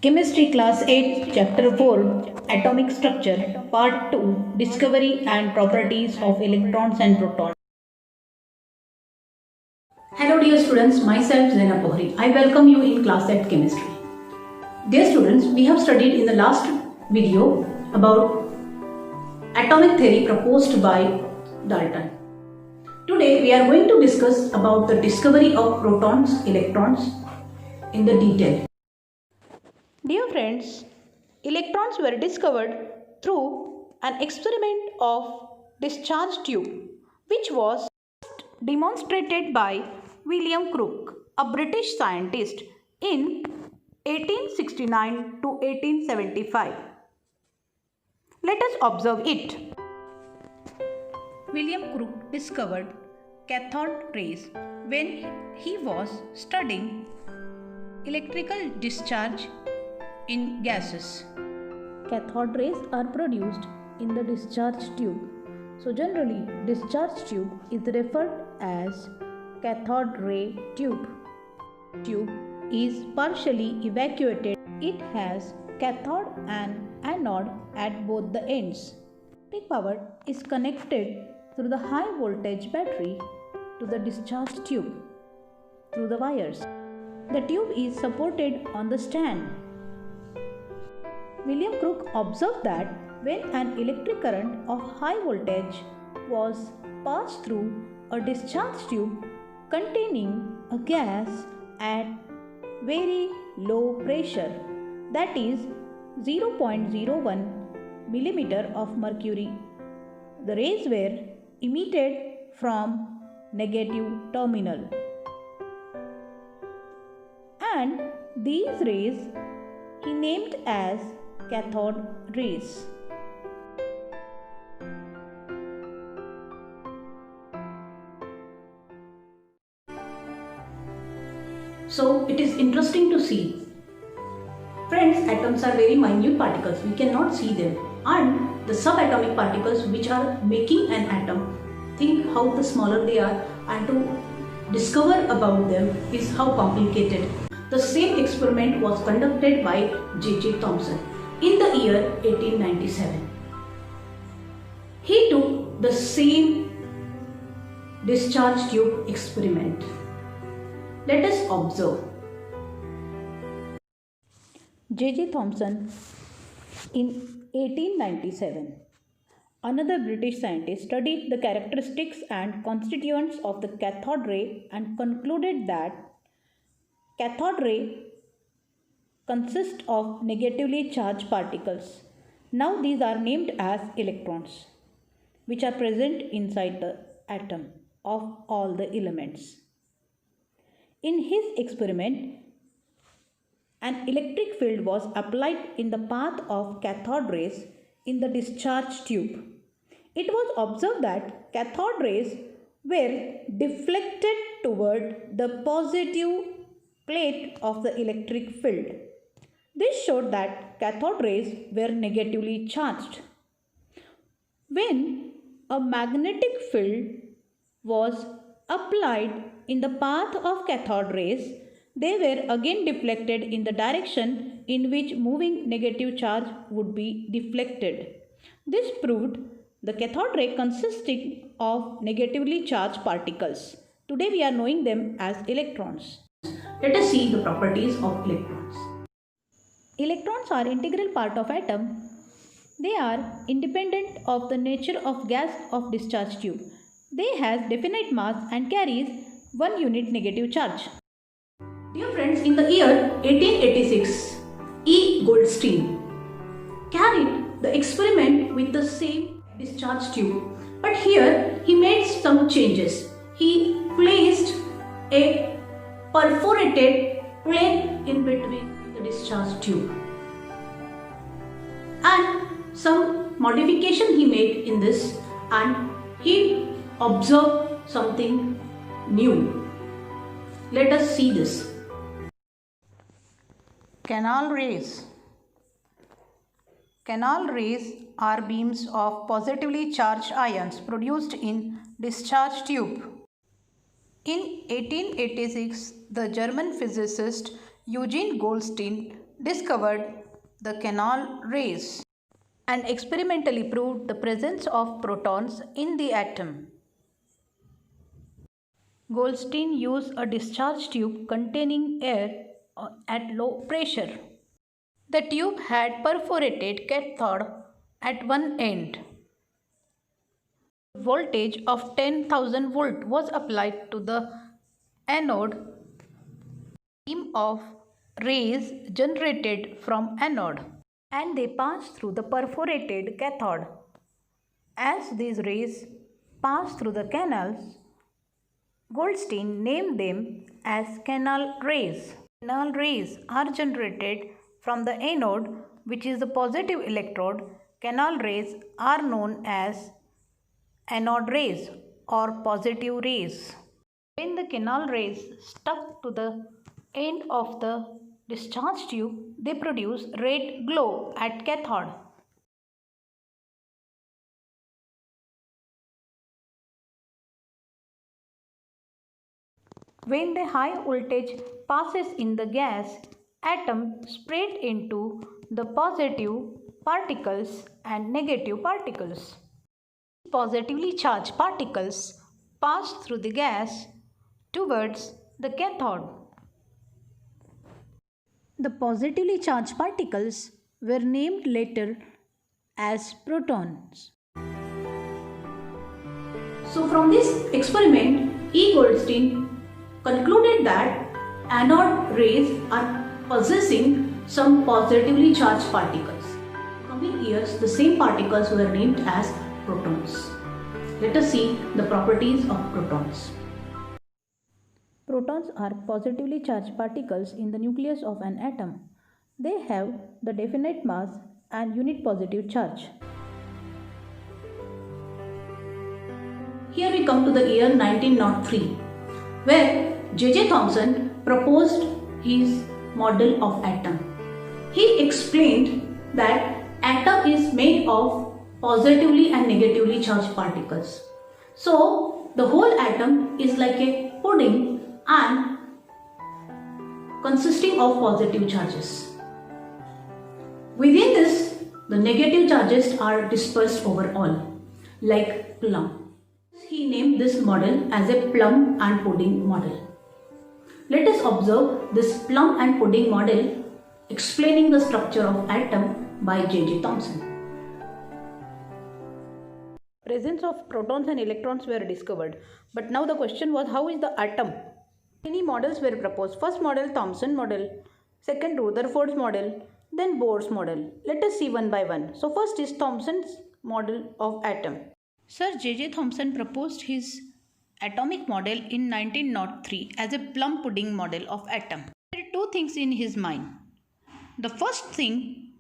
Chemistry Class 8, Chapter 4, Atomic Structure, Part 2, Discovery and Properties of Electrons and Protons. Hello dear students, myself Zainab Bohri. I welcome you in Class 8 Chemistry. Dear students, we have studied in the last video about atomic theory proposed by Dalton. Today we are going to discuss about the discovery of protons, electrons in the detail. Dear friends, electrons were discovered through an experiment of discharge tube, which was demonstrated by William Crookes, a British scientist, in 1869 to 1875. Let us observe it. William Crookes discovered cathode rays when he was studying electrical discharge in gases. Cathode rays are produced in the discharge tube. So generally, discharge tube is referred as cathode ray tube. Tube is partially evacuated. It has cathode and anode at both the ends. Electric power is connected through the high voltage battery to the discharge tube through the wires. The tube is supported on the stand. William Crookes observed that when an electric current of high voltage was passed through a discharge tube containing a gas at very low pressure, that is 0.01 millimeter of mercury, the rays were emitted from negative terminal. And these rays he named as cathode rays. So it is interesting to see. Friends, atoms are very minute particles. We cannot see them. And the subatomic particles which are making an atom, think how the smaller they are, and to discover about them is how complicated. The same experiment was conducted by J.J. Thomson in the year 1897. He took the same discharge tube experiment. Let us observe. J.J. Thomson in 1897. Another British scientist studied the characteristics and constituents of the cathode ray and concluded that cathode ray consist of negatively charged particles. Now these are named as electrons, which are present inside the atom of all the elements. In his experiment, an electric field was applied in the path of cathode rays in the discharge tube. It was observed that cathode rays were deflected toward the positive plate of the electric field. This showed that cathode rays were negatively charged. When a magnetic field was applied in the path of cathode rays, they were again deflected in the direction in which moving negative charge would be deflected. This proved the cathode ray consisting of negatively charged particles. Today we are knowing them as electrons. Let us see the properties of electrons. Electrons are integral part of atom. They are independent of the nature of gas of discharge tube. They has definite mass and carries 1 unit negative charge. Dear friends, in the year 1886, E. Goldstein carried the experiment with the same discharge tube, but here he made some changes. He placed a perforated plate in between the discharge tube, and some modification he made in this, and he observed something new. Let us see this. Canal rays. Canal rays are beams of positively charged ions produced in discharge tube. In 1886, the German physicist Eugene Goldstein discovered the canal rays and experimentally proved the presence of protons in the atom. Goldstein used a discharge tube containing air at low pressure. The tube had perforated cathode at one end. Voltage of 10,000 volt was applied to the anode. Beam of rays generated from anode and they passed through the perforated cathode. As these rays passed through the canals, Goldstein named them as canal rays. Canal rays are generated from the anode, which is the positive electrode. Canal rays are known as anode rays or positive rays. When the canal rays stuck to the end of the discharge tube, they produce red glow at cathode. When the high voltage passes in the gas, atom spread into the positive particles and negative particles. Positively charged particles pass through the gas towards the cathode. The positively charged particles were named later as protons. So from this experiment, E. Goldstein concluded that anode rays are possessing some positively charged particles. In coming years, the same particles were named as protons. Let us see the properties of protons. Protons are positively charged particles in the nucleus of an atom. They have the definite mass and unit positive charge. Here we come to the year 1903, where J.J. Thomson proposed his model of atom. He explained that atom is made of positively and negatively charged particles. So the whole atom is like a pudding and consisting of positive charges. Within this, the negative charges are dispersed over all, like plum. He named this model as a plum and pudding model. Let us observe this plum and pudding model explaining the structure of atom by J.J. Thomson. Presence of protons and electrons were discovered, but now the question was, how is the atom? Many models were proposed. First model, Thomson model, second Rutherford's model, then Bohr's model. Let us see one by one. So first is Thomson's model of atom. Sir J.J. Thomson proposed his atomic model in 1903 as a plum pudding model of atom. There are two things in his mind. The first thing,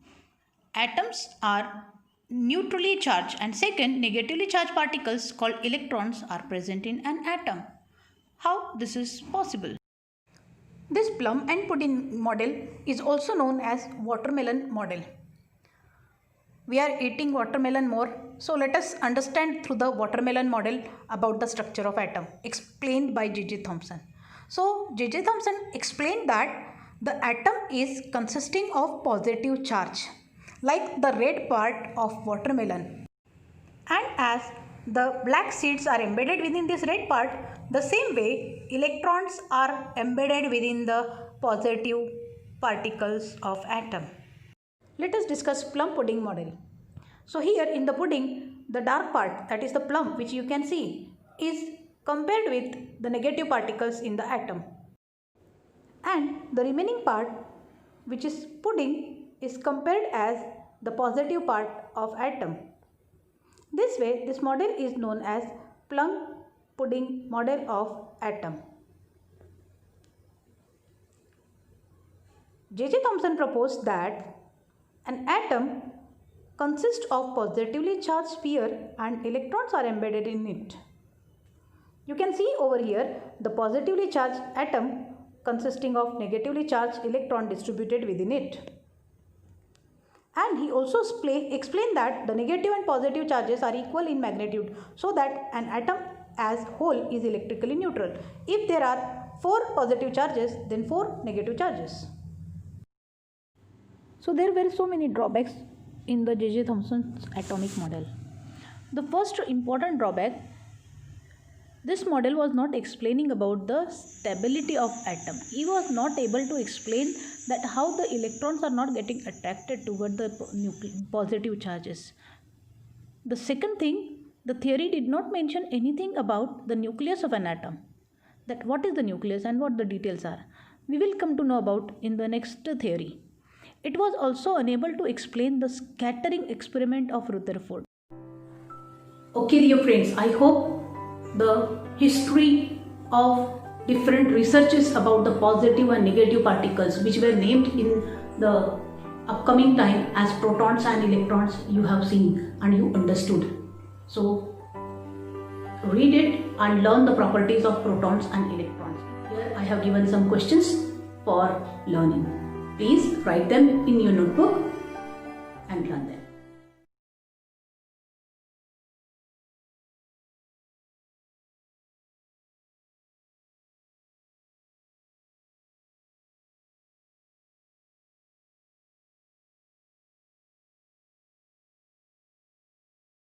atoms are neutrally charged, and second, negatively charged particles called electrons are present in an atom. How this is possible? This plum and pudding model is also known as watermelon model. We are eating watermelon more, so let us understand through the watermelon model about the structure of atom explained by J.J. Thomson. So J.J. Thomson explained that the atom is consisting of positive charge, like the red part of watermelon. And as the black seeds are embedded within this red part, the same way electrons are embedded within the positive particles of atom. Let us discuss plum pudding model. So here in the pudding, the dark part, that is the plum which you can see, is compared with the negative particles in the atom. And the remaining part, which is pudding, is compared as the positive part of atom. This way, this model is known as plum pudding model of atom. J.J. Thomson proposed that an atom consists of positively charged sphere and electrons are embedded in it. You can see over here the positively charged atom consisting of negatively charged electron distributed within it. And he also explained that the negative and positive charges are equal in magnitude, so that an atom as whole is electrically neutral. If there are 4 positive charges, then 4 negative charges. So there were so many drawbacks in the J.J. Thomson's atomic model. The first important drawback, this model was not explaining about the stability of atom. He was not able to explain that how the electrons are not getting attracted toward the positive charges. The second thing, the theory did not mention anything about the nucleus of an atom. That what is the nucleus and what the details are. We will come to know about in the next theory. It was also unable to explain the scattering experiment of Rutherford. Okay dear friends, I hope the history of different researches about the positive and negative particles which were named in the upcoming time as protons and electrons you have seen and you understood. So read it and learn the properties of protons and electrons. Here I have given some questions for learning. Please write them in your notebook and learn them.